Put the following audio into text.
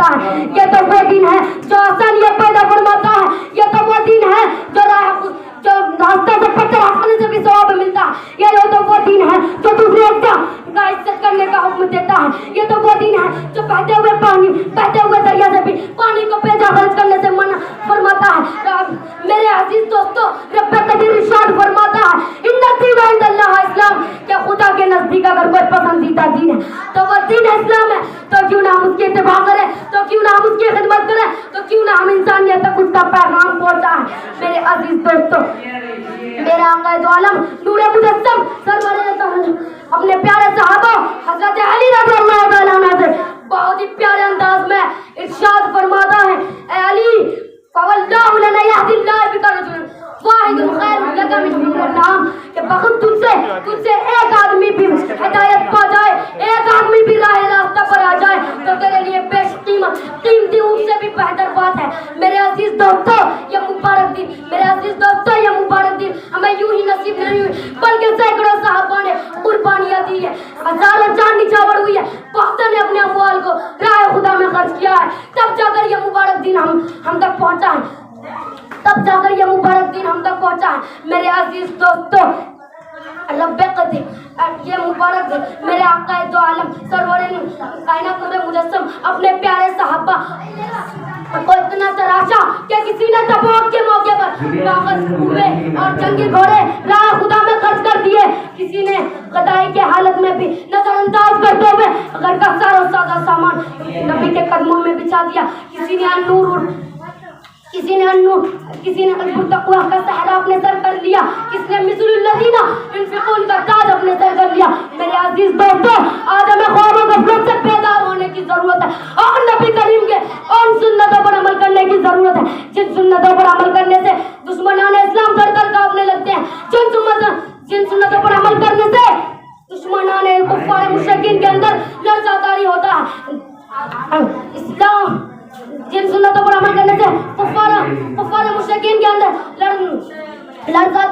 دیتا ہے. یہ تو وہ دین ہے جو آسانیت پیدا فرماتا ہے. یہ تو وہ دین ہے جو راستہ سے پتھر ہٹانے سے بھی ثواب ملتا ہے. یہ تو وہ دین ہے جو دوسرے کا عزت کرنے کا حکم دیتا ہے. یہ تو وہ دین ہے جو بہتے ہوئے دریا سے بھی پانی کو بیجا خرچ کرنے سے منع فرماتا ہے. میرے عزیز دوستو, رب قدیر ارشاد فرماتا ہے ان الدین عند اللہ اسلام, کہ خدا کے نزدیک اگر کوئی پسندیدہ دین ہے تو وہ دین اسلام ہے. تو کیوں نہ ہم اس کی اتباع کریں, تو کیوں نہ ہم اس کی خدمت کریں, تو کیوں نہ ہم انسانیت تک اس کا پیغام پہنچائیں. میرے عزیز دوستو, میرا آقا دو عالم نور مجسم سرور اپنے پیارے صحابہ حضرت علی رضی اللہ تعالیٰ عنہ سے بہت ہی پیارے انداز میں ارشاد فرماتا ہے, اے علی فواللہ لنا یہدی اللہ بک رجلا واحد خیر لک من حمر النعام, کہ بخت تجھ سے ایک آدمی بھی ہدایت پا جائے, ایک آدمی بھی راہ راستہ پر آ جائے تو تیرے لیے بیش قیمتی اونٹ سے بھی بہتر بات ہے. میرے عزیز دوستو, یہ مبارک دن, میرے عزیز دوستو, یہ مبارک دن ہمیں یوں ہی نصیب نہیں ہوئی بلکہ سینکڑوں صحابہ نے قربانیاں دی ہے, ہزاروں جان نچھاور ہوئی ہے, بہتوں نے اپنے اموال کو راہ خدا میں خرچ کیا ہے. تب جا کر یہ مبارک دن ہم تک پہنچا ہے, تب جا کر یہ مبارک دن ہم تک پہنچا ہے. میرے عزیز دوستو, رب قدیر یہ مبارک دن میرے آقا دو عالم سرور کائنات نور مجسم اپنے پیارے صحابہ کو اتنا تراشا کہ کسی نے تبوک کے موقع پر کاغذ ہوئے اور جنگی گھوڑے راہ خدا میں خرچ کر دیے, کسی نے غدائی کے حالت میں بھی نظر انداز کرتے ہوئے گھر کا سارا سادہ سامان نبی کے قدموں میں بچھا دیا, کسی نے التقویٰ کا سہرا اپنے سر کر لیا, کس نے مثل الذین ينفقون کا تاج اپنے سر کر لیا. میرے عزیز دوستو, آج ہمیں خواب و غفلت سے بیدار ہونے کی ضرورت ہے اور نبی کریم کے ان سنتوں پر عمل کرنے کی ضرورت ہے جن سنتوں پر عمل کرنے سے دشمنان اسلام تھر تھر کانپنے لگتے ہیں, جن سنتوں پر عمل کرنے سے دشمنان کفار مشرکین کے اندر لرزہ طاری ہوتا ہے. اسلام جن سنتوں پر عمل کرنے سے کفار مشرکین کے اندر لرزہ